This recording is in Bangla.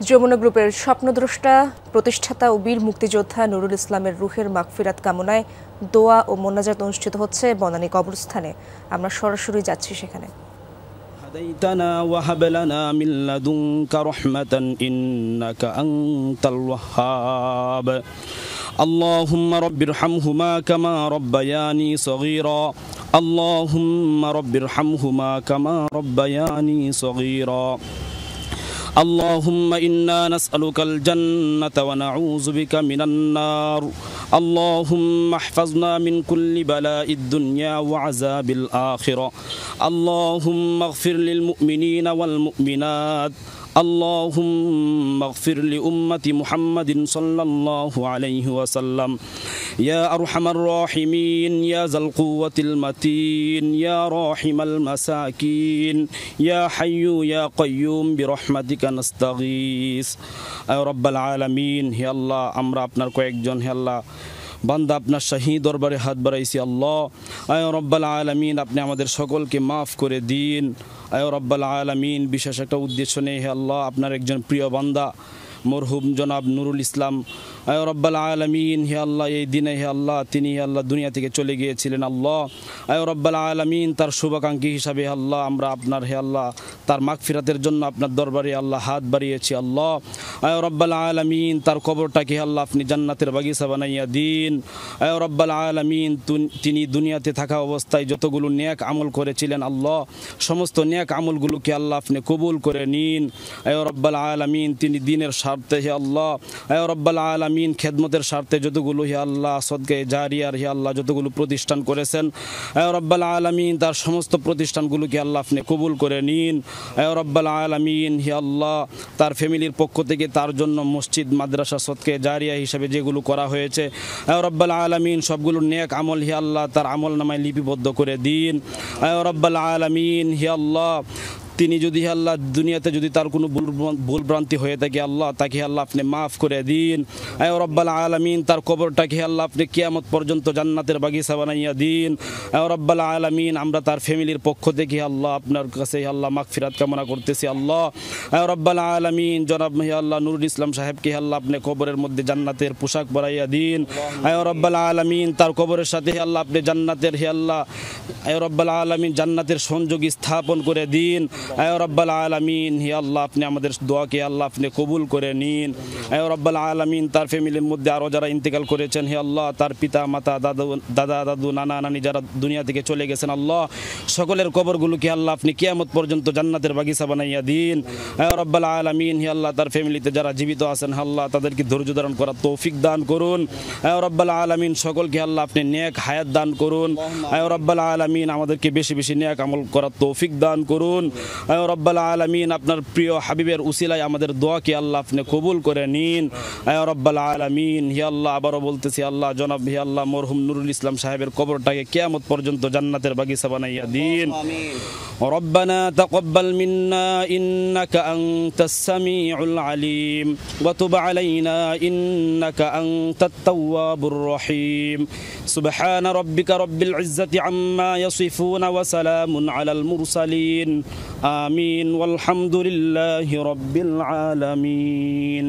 যমুনা গ্রুপের স্বপ্নদ্রষ্টা প্রতিষ্ঠাতা ও বীর মুক্তিযোদ্ধা নুরুল ইসলামের রুহের মাগফিরাত কামনায় দোয়া ও মোনাজাত অনুষ্ঠিত হচ্ছে বনানী কবরস্থানে। আমরা সরাসরি যাচ্ছি সেখানে। هديتنا وهب لنا من لدنك رحمة إنك أنت الوهاب اللهم رب ارحمهما كما ربياني صغيرا اللهم رب ارحمهما كما ربياني صغيرا اللهم إنا نسألك الجنة ونعوذ بك من النار اللهم احفظنا من كل بلاء الدنيا وعذاب الآخرة اللهم اغفر للمؤمنين والمؤمنات اللهم اغفر لأمة محمد صلى الله عليه وسلم يا أرحم الراحمين يا ذا القوة المتين يا راحم المساكين يا حي يا قيوم برحمتك نستغيث يا رب العالمين يا الله আমরা আপনার কয়েকজন হে আল্লাহ বান্দা আপনার শাহী দরবারে হাত বাড়াইছি আল্লাহ। আয় রব্বাল আলামিন, আপনি আমাদের সকলকে মাফ করে দিন। আয় রব্বাল আলামিন, বিশেষ একটা উদ্দেশ্য নেই হে আল্লাহ, আপনার একজন প্রিয় বান্দা মরহুম জনাব নুরুল ইসলাম আয় রব্বাল আলামিন হে আল্লাহ, এই দিনে হে আল্লাহ তিনি হে আল্লাহ দুনিয়া থেকে চলে গিয়েছিলেন আল্লাহ। আয় রব্বাল আলামিন, তার শুভাকাঙ্ক্ষী হিসাবে আল্লাহ আমরা আপনার হে আল্লাহ তার মাগফিরাতের জন্য আপনার দরবারে আল্লাহ হাত বাড়িয়েছি আল্লাহ। আয় রব্বাল আলামিন, তার কবরটাকে আল্লাহ আপনি জান্নাতের বাগিচা বানাইয়া দিন। আয় রব্বাল আলামিন, তিনি দুনিয়াতে থাকা অবস্থায় যতগুলো নেক আমল করেছিলেন আল্লাহ, সমস্ত নেক আমলগুলোকে আল্লাহ আপনি কবুল করে নিন। আয় রব্বাল আলামিন, তিনি দিনের স্বার্থে হে আল্লাহ আয় রব্বাল আলামিন খেদমতের স্বার্থে যতগুলো হে আল্লাহ সদকায়ে জারিয়ার হে আল্লাহ যতগুলো প্রতিষ্ঠান করেছেন আয় রব্বাল আলামিন, তার সমস্ত প্রতিষ্ঠানগুলোকে আল্লাহ আপনি কবুল করে নিন। আয় রব্বাল আলামিন হে আল্লাহ, তার ফ্যামিলির পক্ষ থেকে তার জন্য মসজিদ মাদ্রাসা সদকায়ে জারিয়া হিসাবে যেগুলো করা হয়েছে আয় রব্বাল আলামিন সবগুলো নেক আমল হে আল্লাহ তার আমল নামায় লিপিবদ্ধ করে দিন। আয় রব্বাল আলামিন হে আল্লাহ, তিনি যদি আল্লাহ দুনিয়াতে যদি তার কোনো ভুল ভ্রান্তি হয়ে থাকে আল্লাহ তাকে আল্লাহ আপনি মাফ করে দিন। আয় রব্বাল আলামিন, তার কবরটাকে আল্লাহ আপনি কিয়ামত পর্যন্ত জান্নাতের বাগিচা বানাইয়া দিন। আয় রব্বাল আলামিন, আমরা তার ফ্যামিলির পক্ষ থেকে আল্লাহ আপনার কাছে আল্লাহ মাগফিরাত কামনা করতেছি আল্লাহ। আয় রব্বাল আলামিন, জনাব আল্লাহ নুরুল ইসলাম সাহেবকে আল্লাহ আপনি কবরের মধ্যে জান্নাতের পোশাক পরাইয়া দিন। আয় রব্বাল আলামিন, তার কবরের সাথে আল্লাহ আপনি জান্নাতের হে আল্লাহ আয় রব্বাল আলামিন জান্নাতের সংযোগ স্থাপন করে দিন। আয় রব্বাল আলামিন হে আল্লাহ, আপনি আমাদের দোয়াকে আল্লাহ আপনি কবুল করে নিন। আয় রব্বাল আলামিন, তার ফ্যামিলির মধ্যে আরও যারা ইন্তেকাল করেছেন হে আল্লাহ, তার পিতা মাতা দাদা দাদু নানা নানি যারা দুনিয়া থেকে চলে গেছেন আল্লাহ, সকলের কবরগুলোকে আল্লাহ আপনি কিয়ামত পর্যন্ত জান্নাতের বাগিচা বানাইয়া দিন। আয় রব্বাল আলামিন হে আল্লাহ, তার ফ্যামিলিতে যারা জীবিত আছেন আল্লাহ তাদেরকে ধৈর্য ধারণ করার তৌফিক দান করুন। আয় রব্বাল আলামিন, সকলকে আল্লাহ আপনি নেক হায়াত দান করুন। আয় রব্বাল আলামিন, আমাদেরকে বেশি বেশি নেক আমল করার তৌফিক দান করুন। আয় রব্বাল আলামিন, আপনার প্রিয় হাবিবের উসিলায় আমাদের দোয়াকে আল্লাহ আপনি কবুল করে নিন। আয় রব্বাল আলামিন হে আল্লাহ, আবারও বলতেছি আল্লাহ জনাব হে আল্লাহ মরহুম নুরুল ইসলাম সাহেবের কবরটাকে কিয়ামত পর্যন্ত জান্নাতের বাগিচা বানাইয়া দিন। রব্বানা তাকাব্বাল মিন্না ইন্নাকা আনতাস সামিউল আলিম ওয়া তুব আলাইনা ইন্নাকা আনতাত তাওয়াবুর রহিম। সুবহানা রাব্বিকা রাব্বিল ইজ্জাতি আম্মা ইয়াসিফুনা ওয়া সালামুন আলাল মুরসালিন আমিন ওয়ালহামদুলিল্লাহি রাব্বিল আলামিন।